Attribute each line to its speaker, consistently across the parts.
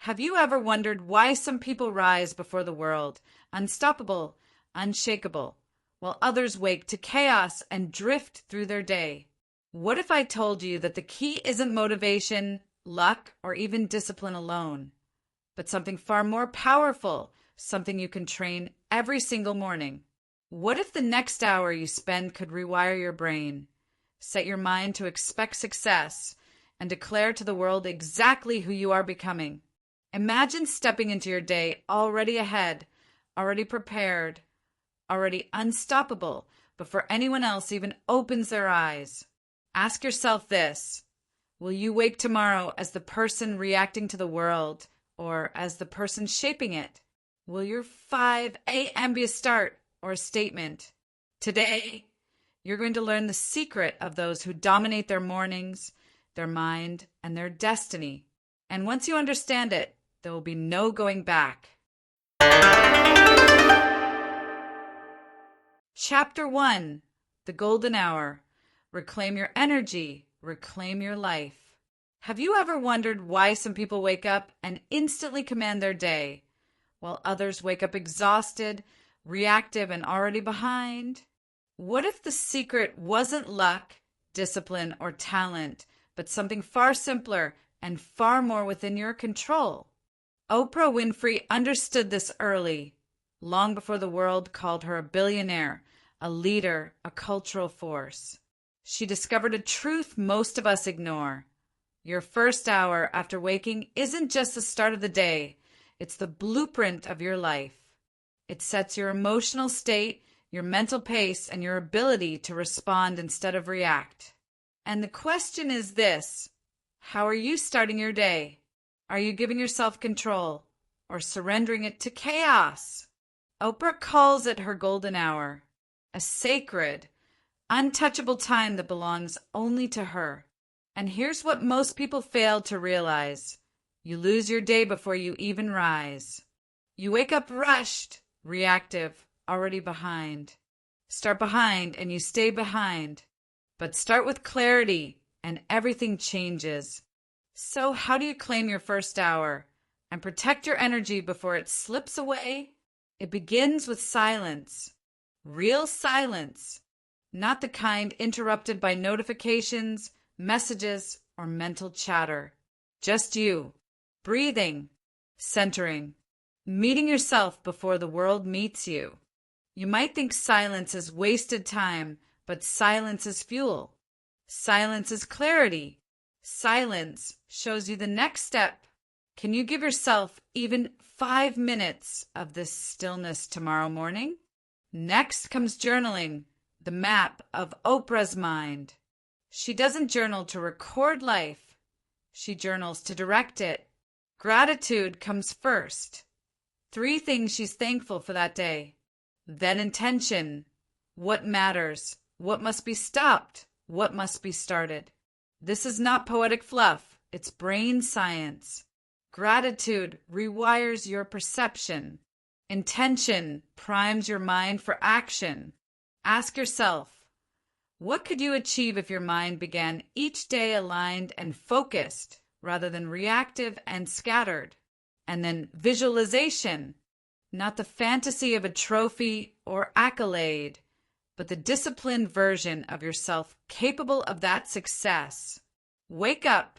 Speaker 1: Have you ever wondered why some people rise before the world, unstoppable, unshakable, while others wake to chaos and drift through their day? What if I told you that the key isn't motivation, luck, or even discipline alone, but something far more powerful, something you can train every single morning? What if the next hour you spend could rewire your brain, set your mind to expect success, and declare to the world exactly who you are becoming? Imagine stepping into your day already ahead, already prepared, already unstoppable before anyone else even opens their eyes. Ask yourself this: will you wake tomorrow as the person reacting to the world or as the person shaping it? Will your 5 a.m. be a start or a statement? Today, you're going to learn the secret of those who dominate their mornings, their mind, and their destiny. And once you understand it, there will be no going back. Chapter 1: The Golden Hour. Reclaim your energy. Reclaim your life. Have you ever wondered why some people wake up and instantly command their day, while others wake up exhausted, reactive, and already behind? What if the secret wasn't luck, discipline, or talent, but something far simpler and far more within your control? Oprah Winfrey understood this early, long before the world called her a billionaire, a leader, a cultural force. She discovered a truth most of us ignore. Your first hour after waking isn't just the start of the day, it's the blueprint of your life. It sets your emotional state, your mental pace, and your ability to respond instead of react. And the question is this: how are you starting your day? Are you giving yourself control or surrendering it to chaos? Oprah calls it her golden hour, a sacred, untouchable time that belongs only to her. And here's what most people fail to realize: you lose your day before you even rise. You wake up rushed, reactive, already behind. Start behind and you stay behind. But start with clarity and everything changes. So how do you claim your first hour and protect your energy before it slips away? It begins with silence. Real silence. Not the kind interrupted by notifications, messages, or mental chatter. Just you, breathing, centering, meeting yourself before the world meets you. You might think silence is wasted time, but silence is fuel. Silence is clarity. Silence shows you the next step. Can you give yourself even 5 minutes of this stillness tomorrow morning? Next comes journaling, the map of Oprah's mind. She doesn't journal to record life. She journals to direct it. Gratitude comes first. 3 things she's thankful for that day. Then intention. What matters? What must be stopped? What must be started? This is not poetic fluff. It's brain science. Gratitude rewires your perception. Intention primes your mind for action. Ask yourself, what could you achieve if your mind began each day aligned and focused rather than reactive and scattered? And then visualization, not the fantasy of a trophy or accolade, but the disciplined version of yourself capable of that success. Wake up.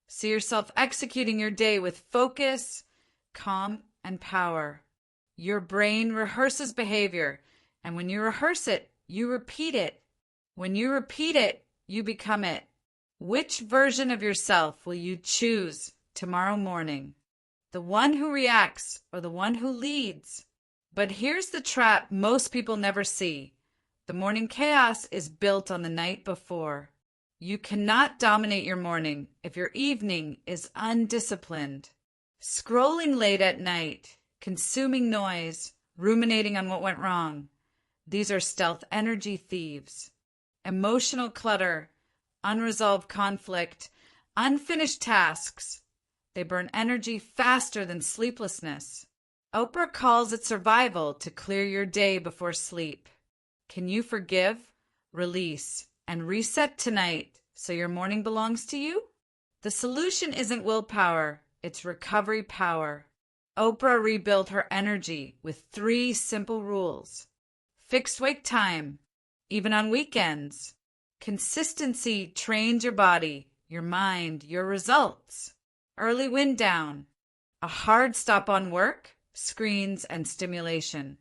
Speaker 1: See yourself executing your day with focus, calm, and power. Your brain rehearses behavior, and when you rehearse it, you repeat it. When you repeat it, you become it. Which version of yourself will you choose tomorrow morning? The one who reacts or the one who leads? But here's the trap most people never see. The morning chaos is built on the night before. You cannot dominate your morning if your evening is undisciplined. Scrolling late at night, consuming noise, ruminating on what went wrong. These are stealth energy thieves. Emotional clutter, unresolved conflict, unfinished tasks. They burn energy faster than sleeplessness. Oprah calls it survival to clear your day before sleep. Can you forgive, release, and reset tonight so your morning belongs to you? The solution isn't willpower, it's recovery power. Oprah rebuilt her energy with 3 simple rules. Fixed wake time, even on weekends. Consistency trains your body, your mind, your results. Early wind down. A hard stop on work, screens, and stimulation.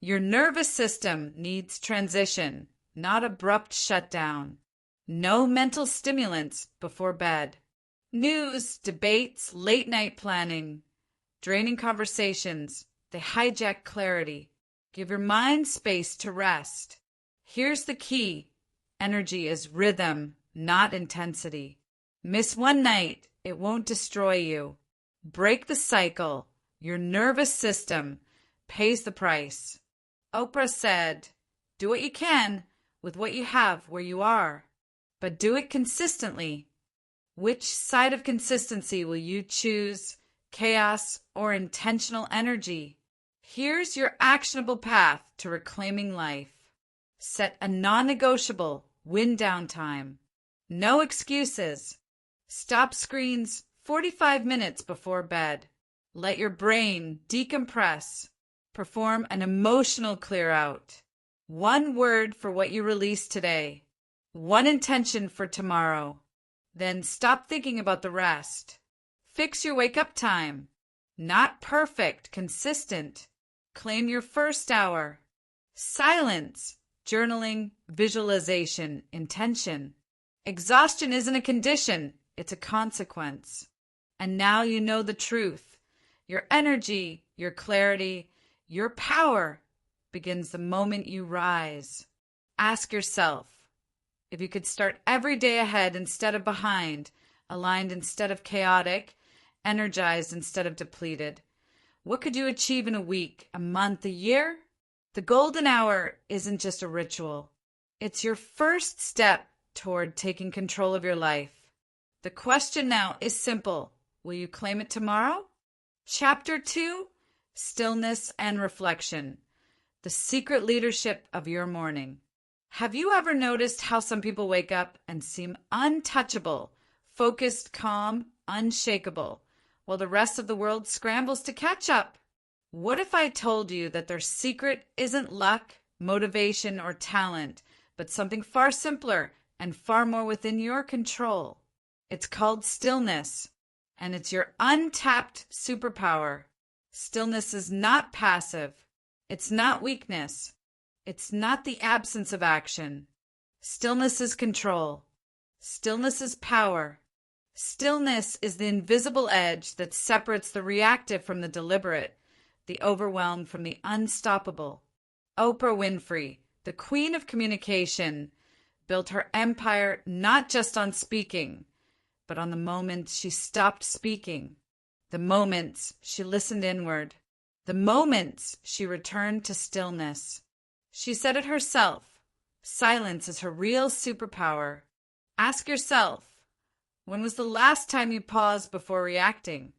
Speaker 1: Your nervous system needs transition, not abrupt shutdown. No mental stimulants before bed. News, debates, late night planning, draining conversations, they hijack clarity. Give your mind space to rest. Here's the key. Energy is rhythm, not intensity. Miss one night, it won't destroy you. Break the cycle. Your nervous system pays the price. Oprah said, do what you can with what you have where you are, but do it consistently. Which side of consistency will you choose? Chaos or intentional energy? Here's your actionable path to reclaiming life. Set a non-negotiable wind down time. No excuses. Stop screens 45 minutes before bed. Let your brain decompress. Perform an emotional clear out. 1 word for what you release today. 1 intention for tomorrow. Then stop thinking about the rest. Fix your wake-up time. Not perfect, consistent. Claim your first hour. Silence, journaling, visualization, intention. Exhaustion isn't a condition, it's a consequence. And now you know the truth. Your energy, your clarity, your power begins the moment you rise. Ask yourself, if you could start every day ahead instead of behind, aligned instead of chaotic, energized instead of depleted, what could you achieve in a week, a month, a year? The golden hour isn't just a ritual. It's your first step toward taking control of your life. The question now is simple. Will you claim it tomorrow? Chapter 2, Stillness and Reflection. The secret leadership of your morning. Have you ever noticed how some people wake up and seem untouchable, focused, calm, unshakable, while the rest of the world scrambles to catch up? What if I told you that their secret isn't luck, motivation, or talent, but something far simpler and far more within your control? It's called stillness, and it's your untapped superpower. Stillness is not passive. It's not weakness. It's not the absence of action. Stillness is control. Stillness is power. Stillness is the invisible edge that separates the reactive from the deliberate, the overwhelmed from the unstoppable. Oprah Winfrey, the queen of communication, built her empire not just on speaking, but on the moments she stopped speaking, the moments she listened inward, the moments she returned to stillness. She said it herself, silence is her real superpower. Ask yourself, when was the last time you paused before reacting?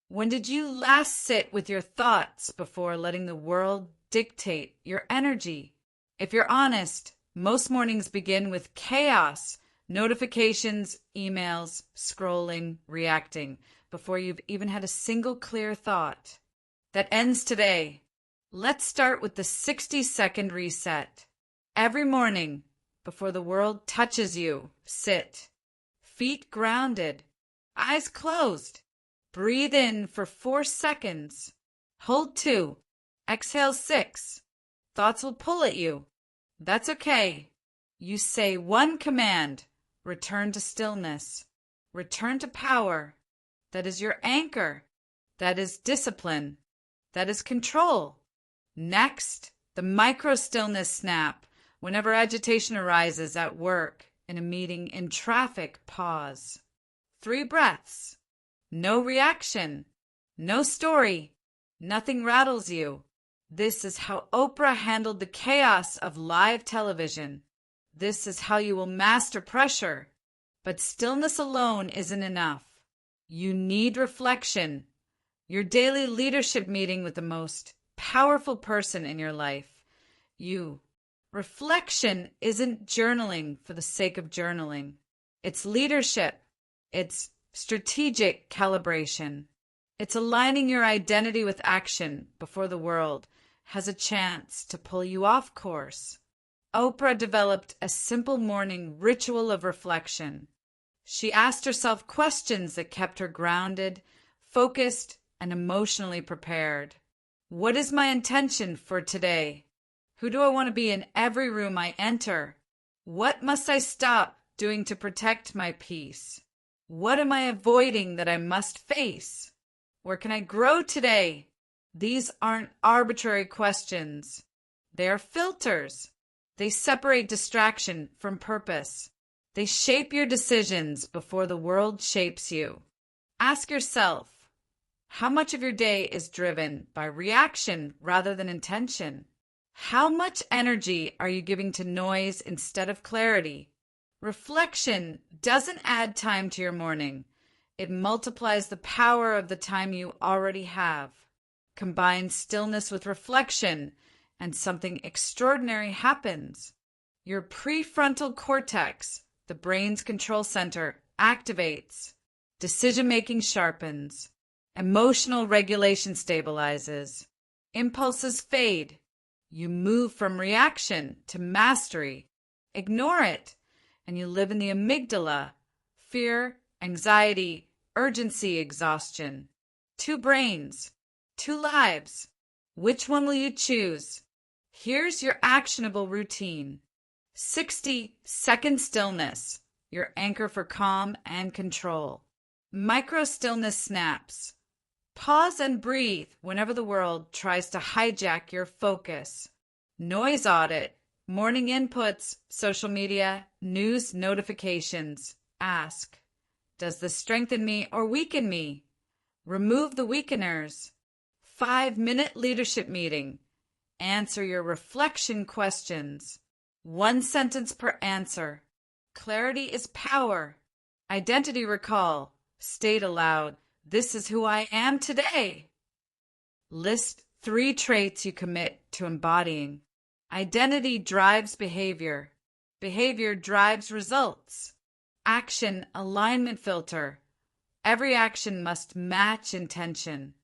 Speaker 1: When did you last sit with your thoughts before letting the world dictate your energy? If you're honest, most mornings begin with chaos, notifications, emails, scrolling, reacting, before you've even had a single clear thought. That ends today. Let's start with the 60-second reset. Every morning, before the world touches you, sit. Feet grounded, eyes closed. Breathe in for 4 seconds. Hold 2. Exhale 6. Thoughts will pull at you. That's okay. You say 1 command. Return to stillness. Return to power. That is your anchor. That is discipline. That is control. Next, the micro-stillness snap. Whenever agitation arises at work, in a meeting, in traffic, pause. 3 breaths. No reaction. No story. Nothing rattles you. This is how Oprah handled the chaos of live television. This is how you will master pressure. But stillness alone isn't enough. You need reflection. Your daily leadership meeting with the most powerful person in your life. You. Reflection isn't journaling for the sake of journaling. It's leadership. It's strategic calibration. It's aligning your identity with action before the world has a chance to pull you off course. Oprah developed a simple morning ritual of reflection. She asked herself questions that kept her grounded, focused, and emotionally prepared. What is my intention for today? Who do I want to be in every room I enter? What must I stop doing to protect my peace? What am I avoiding that I must face? Where can I grow today? These aren't arbitrary questions. They are filters. They separate distraction from purpose. They shape your decisions before the world shapes you. Ask yourself, how much of your day is driven by reaction rather than intention? How much energy are you giving to noise instead of clarity? Reflection doesn't add time to your morning. It multiplies the power of the time you already have. Combine stillness with reflection, and something extraordinary happens. Your prefrontal cortex, the brain's control center, activates. Decision-making sharpens. Emotional regulation stabilizes. Impulses fade. You move from reaction to mastery. Ignore it, and you live in the amygdala. Fear, anxiety, urgency, exhaustion. 2 brains, 2 lives. Which one will you choose? Here's your actionable routine. 60-second stillness, your anchor for calm and control. Micro stillness snaps. Pause and breathe whenever the world tries to hijack your focus. Noise audit, morning inputs, social media, news notifications. Ask, does this strengthen me or weaken me? Remove the weakeners. 5-minute leadership meeting. Answer your reflection questions. 1 sentence per answer. Clarity is power. Identity recall. State aloud, this is who I am today. List 3 traits you commit to embodying. Identity drives behavior. Behavior drives results. Action alignment filter. Every action must match intention.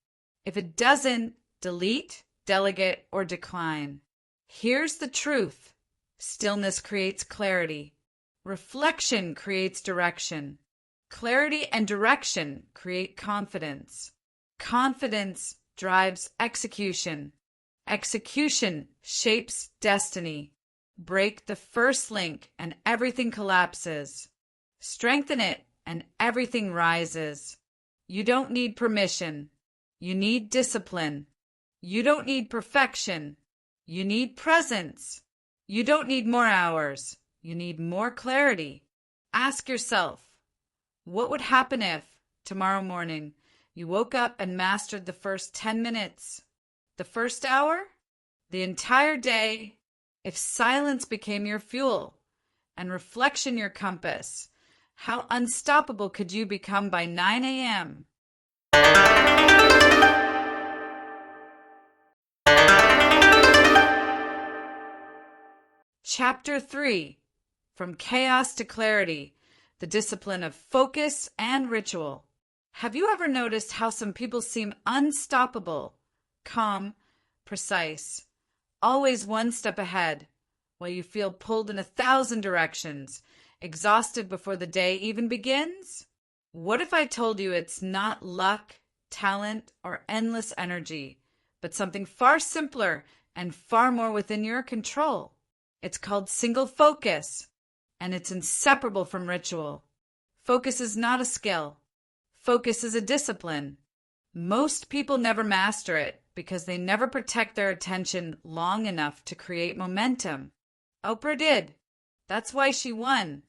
Speaker 1: If it doesn't, delete, delegate, or decline. Here's the truth. Stillness creates clarity. Reflection creates direction. Clarity and direction create confidence. Confidence drives execution. Execution shapes destiny. Break the first link and everything collapses. Strengthen it and everything rises. You don't need permission. You need discipline. You don't need perfection. You need presence. You don't need more hours. You need more clarity. Ask yourself, what would happen if, tomorrow morning, you woke up and mastered the first 10 minutes? The first hour? The entire day? If silence became your fuel and reflection your compass, how unstoppable could you become by 9 a.m.? Chapter 3. From Chaos to Clarity. The discipline of focus and ritual. Have you ever noticed how some people seem unstoppable, calm, precise, always one step ahead, while you feel pulled in 1,000 directions, exhausted before the day even begins? What if I told you it's not luck, talent, or endless energy, but something far simpler and far more within your control? It's called single focus, and it's inseparable from ritual. Focus is not a skill. Focus is a discipline. Most people never master it because they never protect their attention long enough to create momentum. Oprah did. That's why she won.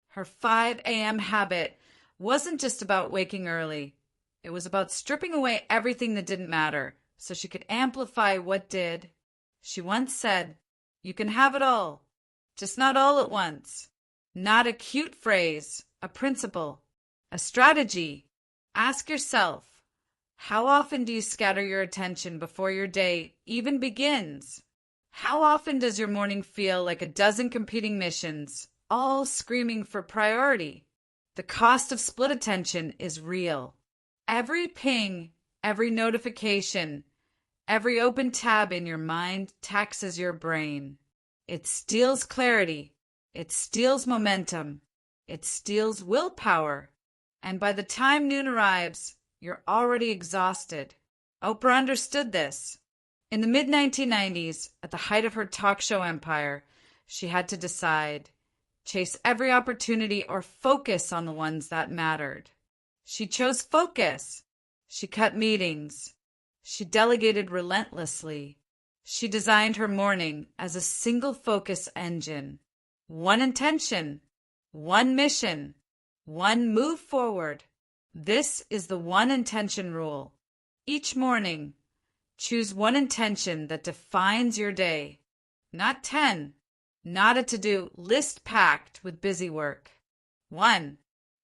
Speaker 1: Her 5 a.m. habit wasn't just about waking early. It was about stripping away everything that didn't matter so she could amplify what did. She once said, "You can have it all, just not all at once." Not a cute phrase, a principle, a strategy. Ask yourself, how often do you scatter your attention before your day even begins? How often does your morning feel like a dozen competing missions, all screaming for priority? The cost of split attention is real. Every ping, Every notification, every open tab in your mind taxes your brain. It steals clarity. It steals momentum. It steals willpower. And by the time noon arrives, you're already exhausted. Oprah understood this. In the mid-1990s, at the height of her talk show empire, she had to decide, chase every opportunity or focus on the ones that mattered. She chose focus. She cut meetings. She delegated relentlessly. She designed her morning as a single focus engine. One intention, one mission, one move forward. This is the one intention rule. Each morning, choose one intention that defines your day. Not 10, not a to-do list packed with busy work. 1.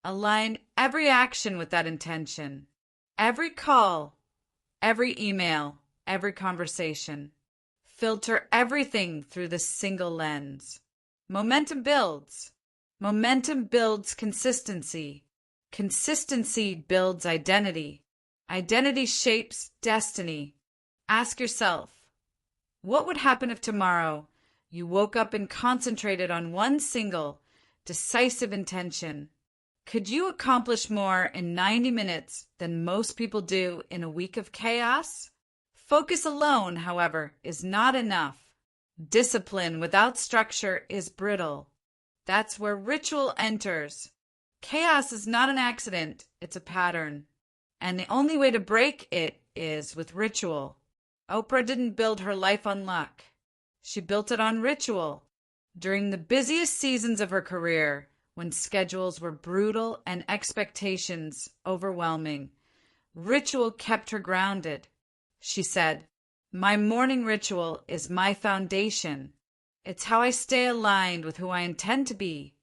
Speaker 1: Align every action with that intention. Every call, every email, every conversation. Filter everything through this single lens. Momentum builds. Momentum builds consistency. Consistency builds identity. Identity shapes destiny. Ask yourself, what would happen if tomorrow you woke up and concentrated on one single, decisive intention? Could you accomplish more in 90 minutes than most people do in a week of chaos? Focus alone, however, is not enough. Discipline without structure is brittle. That's where ritual enters. Chaos is not an accident, it's a pattern. And the only way to break it is with ritual. Oprah didn't build her life on luck. She built it on ritual. During the busiest seasons of her career, when schedules were brutal and expectations overwhelming, ritual kept her grounded. She said, "My morning ritual is my foundation. It's how I stay aligned with who I intend to be."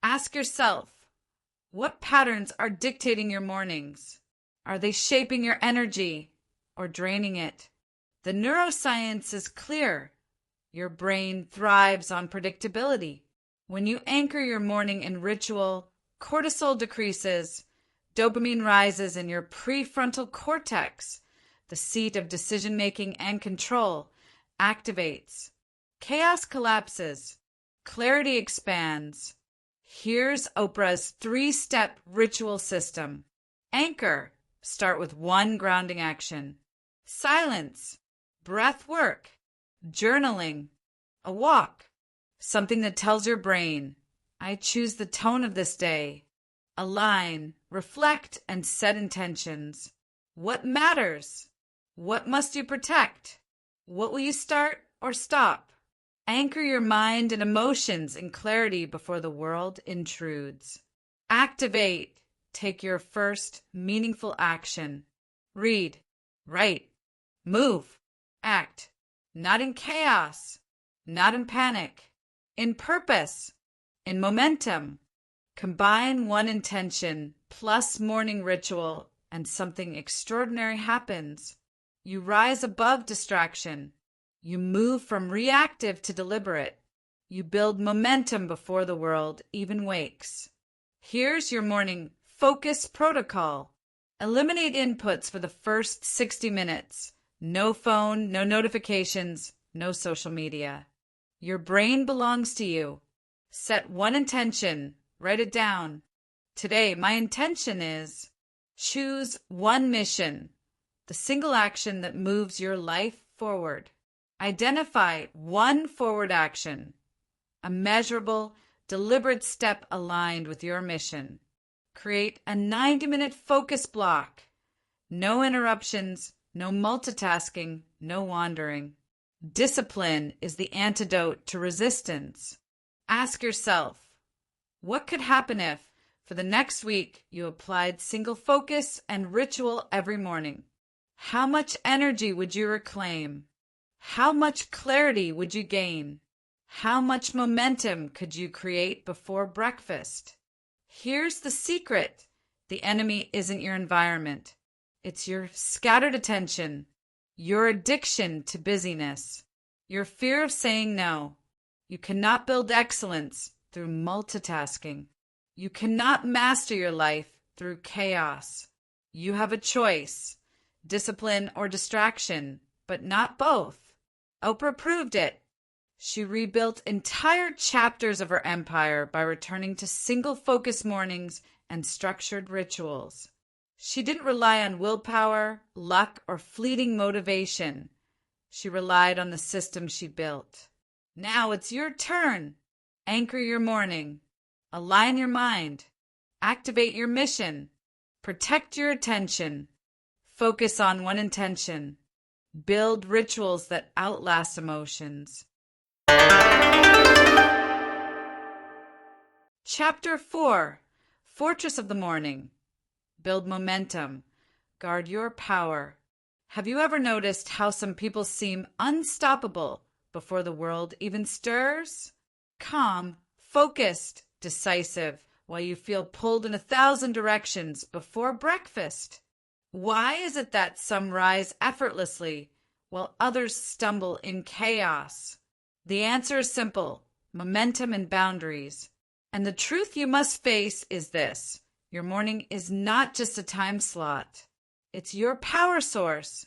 Speaker 1: Ask yourself, what patterns are dictating your mornings? Are they shaping your energy or draining it? The neuroscience is clear. Your brain thrives on predictability. When you anchor your morning in ritual, cortisol decreases, dopamine rises in your prefrontal cortex, the seat of decision-making and control, activates. Chaos collapses. Clarity expands. Here's Oprah's 3-step ritual system. Anchor. Start with one grounding action. Silence. Breath work. Journaling. A walk. Something that tells your brain, I choose the tone of this day. Align, reflect, and set intentions. What matters? What must you protect? What will you start or stop? Anchor your mind and emotions in clarity before the world intrudes. Activate. Take your first meaningful action. Read, write, move, act. Not in chaos, not in panic. In purpose, in momentum. Combine one intention plus morning ritual and something extraordinary happens. You rise above distraction. You move from reactive to deliberate. You build momentum before the world even wakes. Here's your morning focus protocol. Eliminate inputs for the first 60 minutes. No phone, no notifications, no social media. Your brain belongs to you. Set one intention. Write it down. Today, my intention is choose one mission, the single action that moves your life forward. Identify one forward action, a measurable, deliberate step aligned with your mission. Create a 90-minute focus block. No interruptions, no multitasking, no wandering. Discipline is the antidote to resistance. Ask yourself, what could happen if, for the next week, you applied single focus and ritual every morning? How much energy would you reclaim? How much clarity would you gain? How much momentum could you create before breakfast? Here's the secret. The enemy isn't your environment. It's your scattered attention, your addiction to busyness, your fear of saying no. You cannot build excellence through multitasking. You cannot master your life through chaos. You have a choice. discipline, or distraction, but not both. Oprah proved it. She rebuilt entire chapters of her empire by returning to single-focus mornings and structured rituals. She didn't rely on willpower, luck, or fleeting motivation. She relied on the system she built. Now it's your turn. Anchor your morning. Align your mind. Activate your mission. Protect your attention. Focus on one intention. Build rituals that outlast emotions. Chapter 4. Fortress of the Morning. Build momentum. Guard your power. Have you ever noticed how some people seem unstoppable before the world even stirs? Calm, focused, decisive, while you feel pulled in 1,000 directions before breakfast. Why is it that some rise effortlessly while others stumble in chaos? The answer is simple: momentum and boundaries. And the truth you must face is this: your morning is not just a time slot. It's your power source.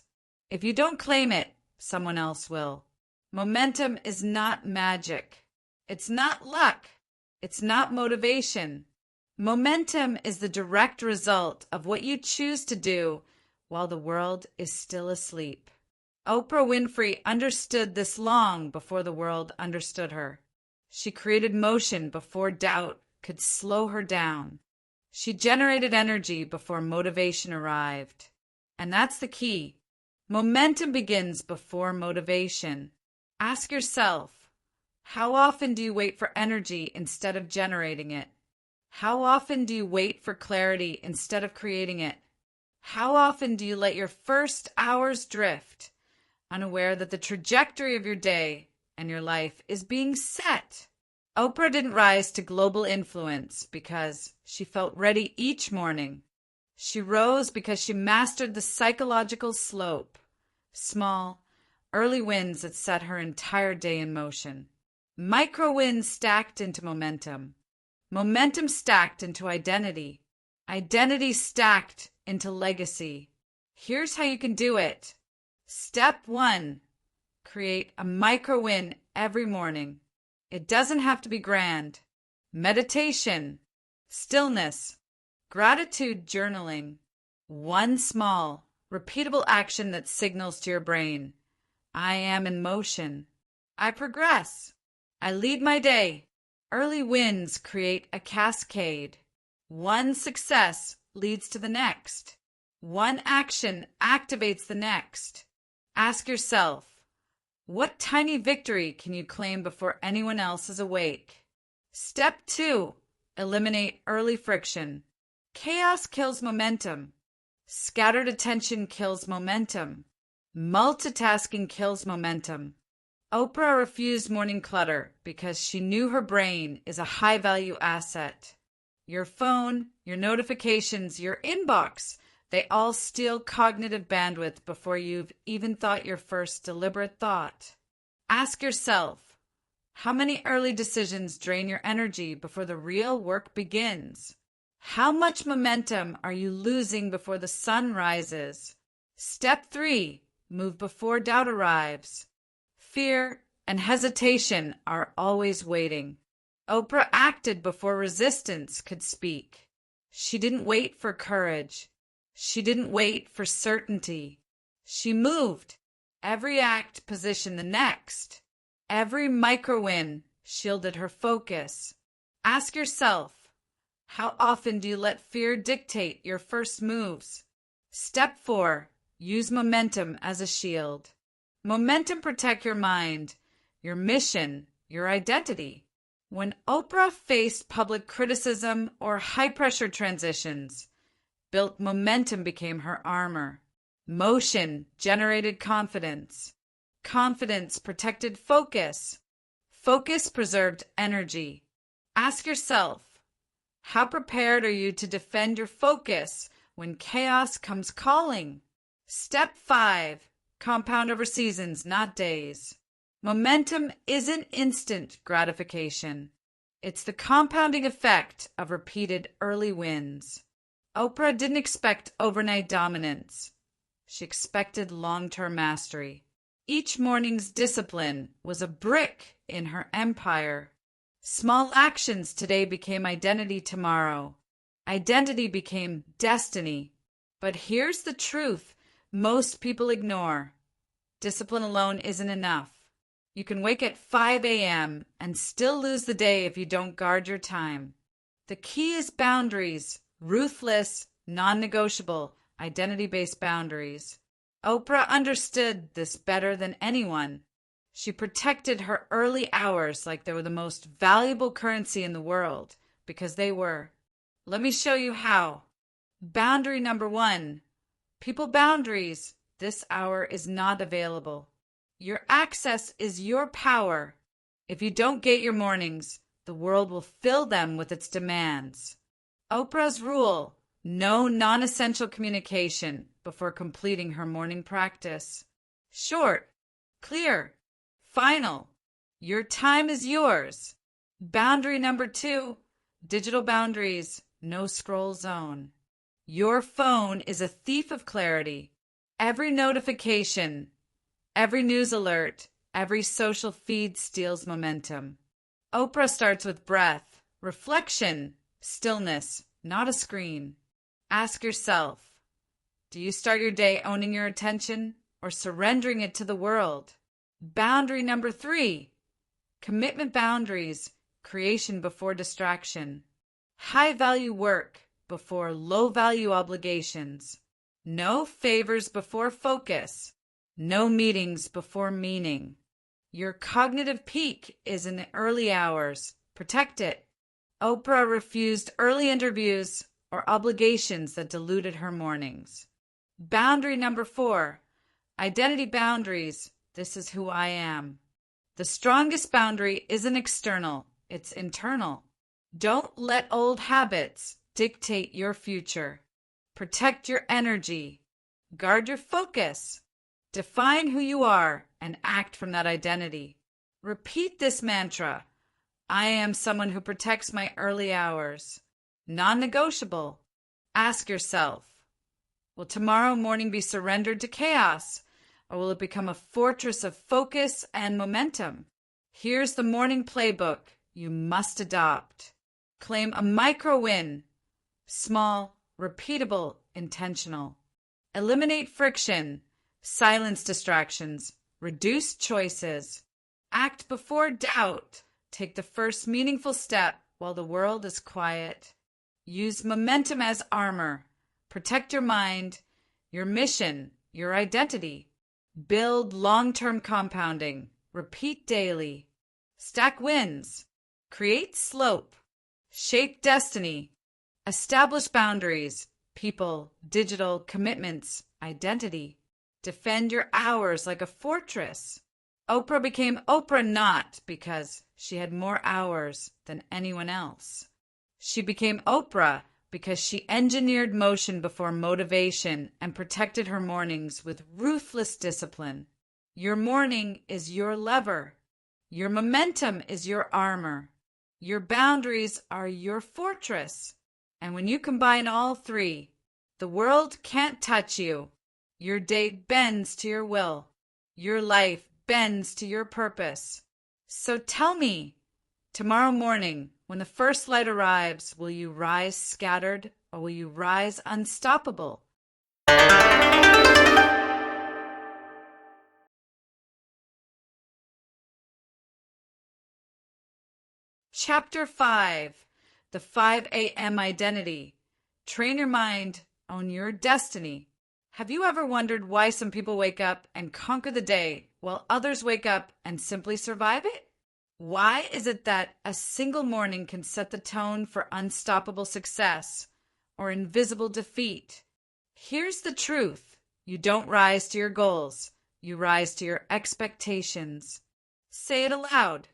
Speaker 1: If you don't claim it, someone else will. Momentum is not magic. It's not luck. It's not motivation. Momentum is the direct result of what you choose to do while the world is still asleep. Oprah Winfrey understood this long before the world understood her. She created motion before doubt could slow her down. She generated energy before motivation arrived. And that's the key. Momentum begins before motivation. Ask yourself, how often do you wait for energy instead of generating it? How often do you wait for clarity instead of creating it? How often do you let your first hours drift, unaware that the trajectory of your day and your life is being set? Oprah didn't rise to global influence because she felt ready each morning. She rose because she mastered the psychological slope, small, early wins that set her entire day in motion. Micro wins stacked into momentum. Momentum stacked into identity. Identity stacked into legacy. Here's how you can do it. Step 1. Create a micro win every morning. It doesn't have to be grand. Meditation, stillness, gratitude journaling. One small, repeatable action that signals to your brain: I am in motion. I progress. I lead my day. Early wins create a cascade. One success leads to the next. One action activates the next. Ask yourself, what tiny victory can you claim before anyone else is awake? Step 2. Eliminate early friction. Chaos kills momentum. Scattered attention kills momentum. Multitasking kills momentum. Oprah refused morning clutter because she knew her brain is a high-value asset. Your phone, your notifications, your inbox, they all steal cognitive bandwidth before you've even thought your first deliberate thought. Ask yourself, how many early decisions drain your energy before the real work begins? How much momentum are you losing before the sun rises? Step 3. Move before doubt arrives. Fear and hesitation are always waiting. Oprah acted before resistance could speak. She didn't wait for courage. She didn't wait for certainty. She moved. Every act positioned the next. Every micro-win shielded her focus. Ask yourself, how often do you let fear dictate your first moves? Step 4. Use momentum as a shield. Momentum protects your mind, your mission, your identity. When Oprah faced public criticism or high-pressure transitions, built momentum became her armor. Motion generated confidence. Confidence protected focus. Focus preserved energy. Ask yourself, how prepared are you to defend your focus when chaos comes calling? Step 5. Compound over seasons, not days. Momentum isn't instant gratification. It's the compounding effect of repeated early wins. Oprah didn't expect overnight dominance. She expected long-term mastery. Each morning's discipline was a brick in her empire. Small actions today became identity tomorrow. Identity became destiny. But here's the truth most people ignore. Discipline alone isn't enough. You can wake at 5 a.m. and still lose the day if you don't guard your time. The key is boundaries, ruthless, non-negotiable, identity-based boundaries. Oprah understood this better than anyone. She protected her early hours like they were the most valuable currency in the world, because they were. Let me show you how. Boundary number 1. People boundaries. This hour is not available. Your access is your power. If you don't get your mornings, the world will fill them with its demands. Oprah's rule: no non-essential communication before completing her morning practice. Short, clear, final. Your time is yours. Boundary number 2, digital boundaries, no scroll zone. Your phone is a thief of clarity. Every notification, every news alert, every social feed steals momentum. Oprah starts with breath, reflection, stillness, not a screen. Ask yourself, do you start your day owning your attention or surrendering it to the world? Boundary number 3, commitment boundaries, creation before distraction. High-value work before low-value obligations. No favors before focus. No meetings before meaning. Your cognitive peak is in the early hours. Protect it. Oprah refused early interviews or obligations that diluted her mornings. Boundary number 4, identity boundaries. This is who I am. The strongest boundary isn't external, it's internal. Don't let old habits dictate your future. Protect your energy. Guard your focus. Define who you are and act from that identity. Repeat this mantra. I am someone who protects my early hours. Non-negotiable. Ask yourself, will tomorrow morning be surrendered to chaos, or will it become a fortress of focus and momentum? Here's the morning playbook you must adopt. Claim a micro win. Small, repeatable, intentional. Eliminate friction. Silence distractions. Reduce choices. Act before doubt. Take the first meaningful step while the world is quiet. Use momentum as armor. Protect your mind, your mission, your identity. Build long-term compounding. Repeat daily. Stack wins. Create slope. Shape destiny. Establish boundaries. People, digital, commitments, identity. Defend your hours like a fortress. Oprah became Oprah not because she had more hours than anyone else. She became Oprah because she engineered motion before motivation and protected her mornings with ruthless discipline. Your morning is your lever. Your momentum is your armor. Your boundaries are your fortress. And when you combine all 3, the world can't touch you. Your day bends to your will. Your life bends to your purpose. So tell me, tomorrow morning, when the first light arrives, will you rise scattered or will you rise unstoppable? Chapter 5, The 5 a.m. Identity. Train your mind, own your destiny. Have you ever wondered why some people wake up and conquer the day while others wake up and simply survive it? Why is it that a single morning can set the tone for unstoppable success or invisible defeat? Here's the truth. You don't rise to your goals. You rise to your expectations. Say it aloud.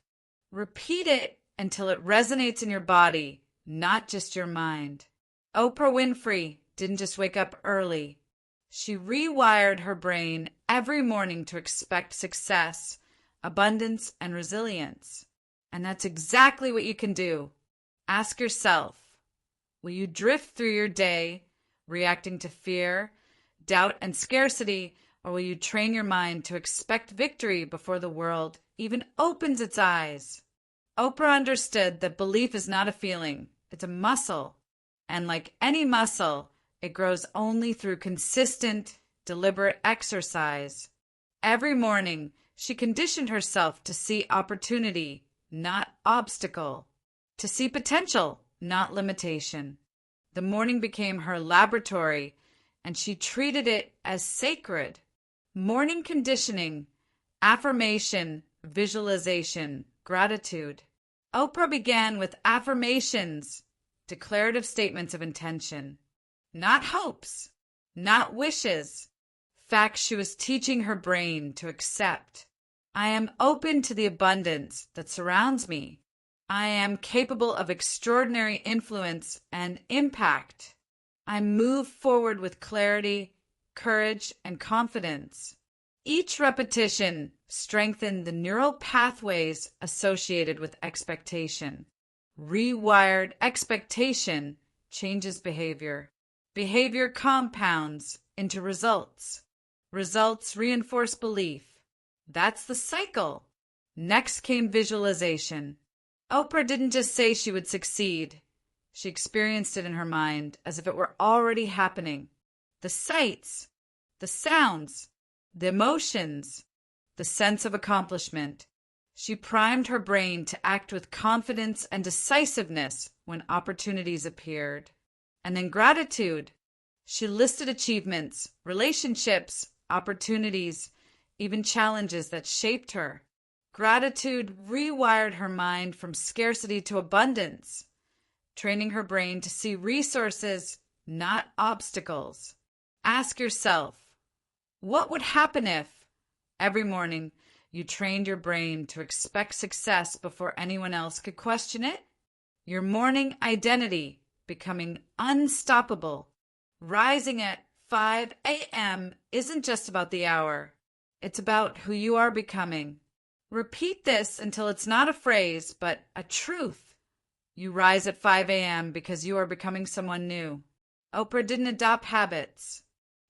Speaker 1: Repeat it until it resonates in your body, not just your mind. Oprah Winfrey didn't just wake up early. She rewired her brain every morning to expect success, abundance, and resilience. And that's exactly what you can do. Ask yourself, will you drift through your day reacting to fear, doubt and scarcity, or will you train your mind to expect victory before the world even opens its eyes? Oprah understood that belief is not a feeling, it's a muscle. And like any muscle, it grows only through consistent, deliberate exercise. Every morning, she conditioned herself to see opportunity, not obstacle, to see potential, not limitation. The morning became her laboratory, and she treated it as sacred. Morning conditioning, affirmation, visualization, gratitude. Oprah began with affirmations, declarative statements of intention, not hopes, not wishes, facts she was teaching her brain to accept. I am open to the abundance that surrounds me. I am capable of extraordinary influence and impact. I move forward with clarity, courage, and confidence. Each repetition strengthened the neural pathways associated with expectation. Rewired expectation changes behavior. Behavior compounds into results. Results reinforce belief. That's the cycle. Next came visualization. Oprah didn't just say she would succeed. She experienced it in her mind as if it were already happening. The sights, the sounds, the emotions, the sense of accomplishment. She primed her brain to act with confidence and decisiveness when opportunities appeared. And then gratitude. She listed achievements, relationships, opportunities, even challenges that shaped her. Gratitude rewired her mind from scarcity to abundance, training her brain to see resources, not obstacles. Ask yourself, what would happen if, every morning, you trained your brain to expect success before anyone else could question it? Your morning identity becoming unstoppable. Rising at 5 a.m. isn't just about the hour. It's about who you are becoming. Repeat this until it's not a phrase, but a truth. You rise at 5 a.m. because you are becoming someone new. Oprah didn't adopt habits.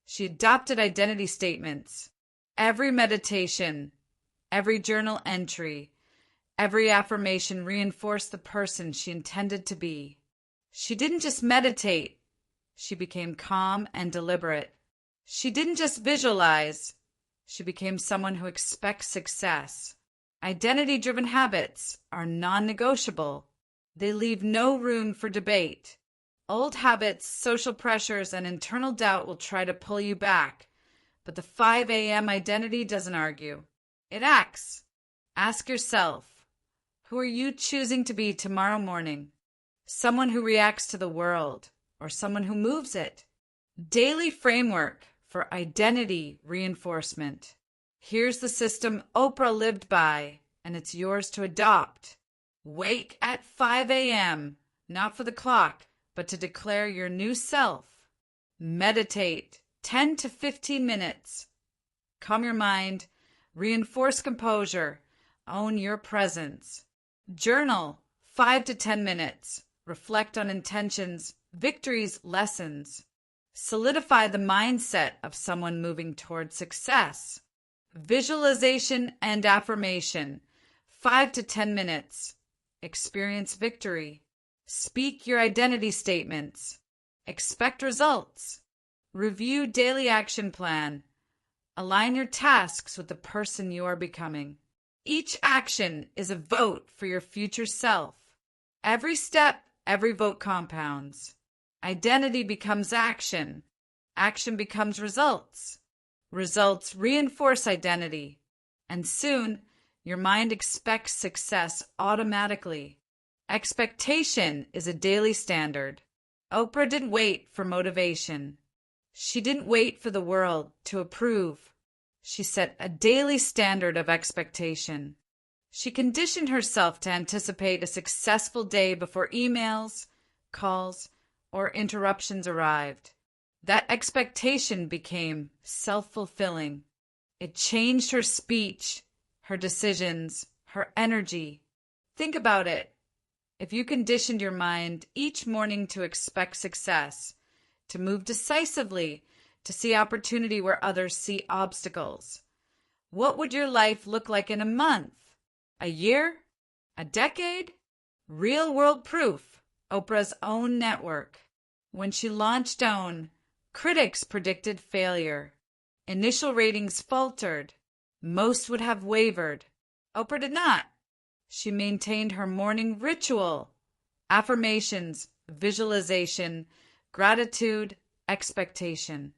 Speaker 1: She adopted identity statements. Every meditation, every journal entry, every affirmation reinforced the person she intended to be. She didn't just meditate. She became calm and deliberate. She didn't just visualize. She became someone who expects success. Identity-driven habits are non-negotiable. They leave no room for debate. Old habits, social pressures, and internal doubt will try to pull you back. But the 5 a.m. identity doesn't argue. It acts. Ask yourself, who are you choosing to be tomorrow morning? Someone who reacts to the world or someone who moves it? Daily framework for identity reinforcement. Here's the system Oprah lived by, and it's yours to adopt. Wake at 5 a.m., not for the clock, but to declare your new self. Meditate 10 to 15 minutes. Calm your mind, reinforce composure, own your presence. Journal 5 to 10 minutes. Reflect on intentions, victories, lessons. Solidify the mindset of someone moving toward success. Visualization and affirmation 5 to 10 minutes. Experience victory. Speak your identity statements. Expect results. Review daily action plan. Align your tasks with the person you are becoming. Each action is a vote for your future self. Every step, every vote compounds. Identity becomes action. Action becomes results. Results reinforce identity. And soon, your mind expects success automatically. Expectation is a daily standard. Oprah didn't wait for motivation. She didn't wait for the world to approve. She set a daily standard of expectation. She conditioned herself to anticipate a successful day before emails, calls, or interruptions arrived. That expectation became self-fulfilling. It changed her speech, her decisions, her energy. Think about it. If you conditioned your mind each morning to expect success, to move decisively, to see opportunity where others see obstacles. What would your life look like in a month? A year? A decade? Real-world proof, Oprah's own network. When she launched OWN, critics predicted failure. Initial ratings faltered. Most would have wavered. Oprah did not. She maintained her morning ritual: affirmations, visualization, gratitude, expectation.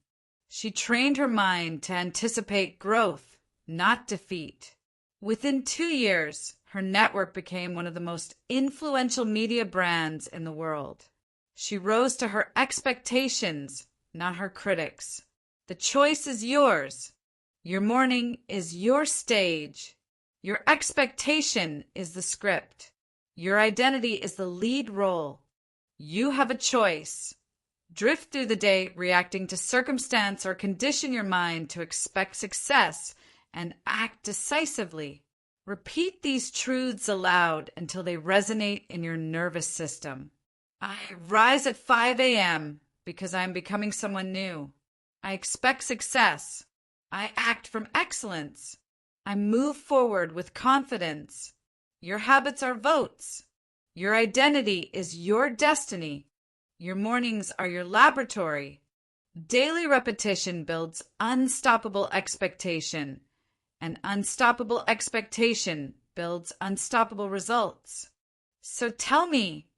Speaker 1: She trained her mind to anticipate growth, not defeat. Within 2 years, her network became one of the most influential media brands in the world. She rose to her expectations, not her critics. The choice is yours. Your morning is your stage. Your expectation is the script. Your identity is the lead role. You have a choice. Drift through the day reacting to circumstance, or condition your mind to expect success and act decisively. Repeat these truths aloud until they resonate in your nervous system. I rise at 5 a.m. because I am becoming someone new. I expect success. I act from excellence. I move forward with confidence. Your habits are votes. Your identity is your destiny. Your mornings are your laboratory. Daily repetition builds unstoppable expectation, and unstoppable expectation builds unstoppable results. So tell me,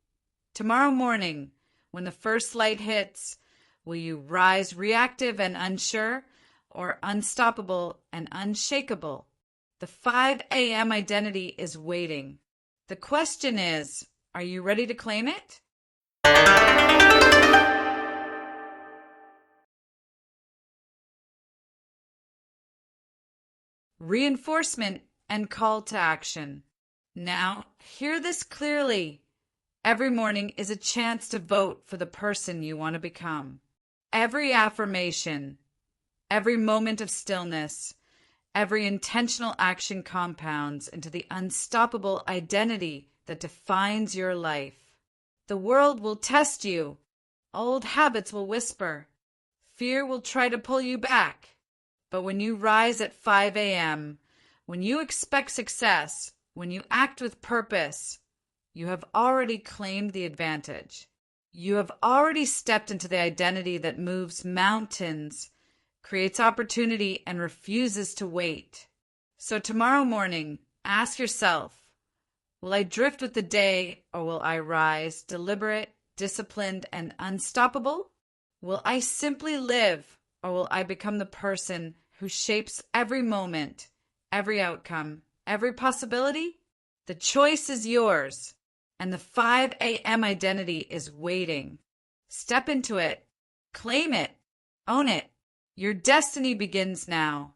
Speaker 1: tomorrow morning, when the first light hits, will you rise reactive and unsure, or unstoppable and unshakable? The 5 a.m. identity is waiting. The question is, are you ready to claim it? Reinforcement and call to action. Now, hear this clearly. Every morning is a chance to vote for the person you want to become. Every affirmation, every moment of stillness, every intentional action compounds into the unstoppable identity that defines your life. The world will test you. Old habits will whisper. Fear will try to pull you back. But when you rise at 5 a.m., when you expect success, when you act with purpose, you have already claimed the advantage. You have already stepped into the identity that moves mountains, creates opportunity, and refuses to wait. So tomorrow morning, ask yourself, will I drift with the day, or will I rise deliberate, disciplined, and unstoppable? Will I simply live, or will I become the person who shapes every moment, every outcome, every possibility? The choice is yours, and the 5 a.m. identity is waiting. Step into it, claim it, own it. Your destiny begins now.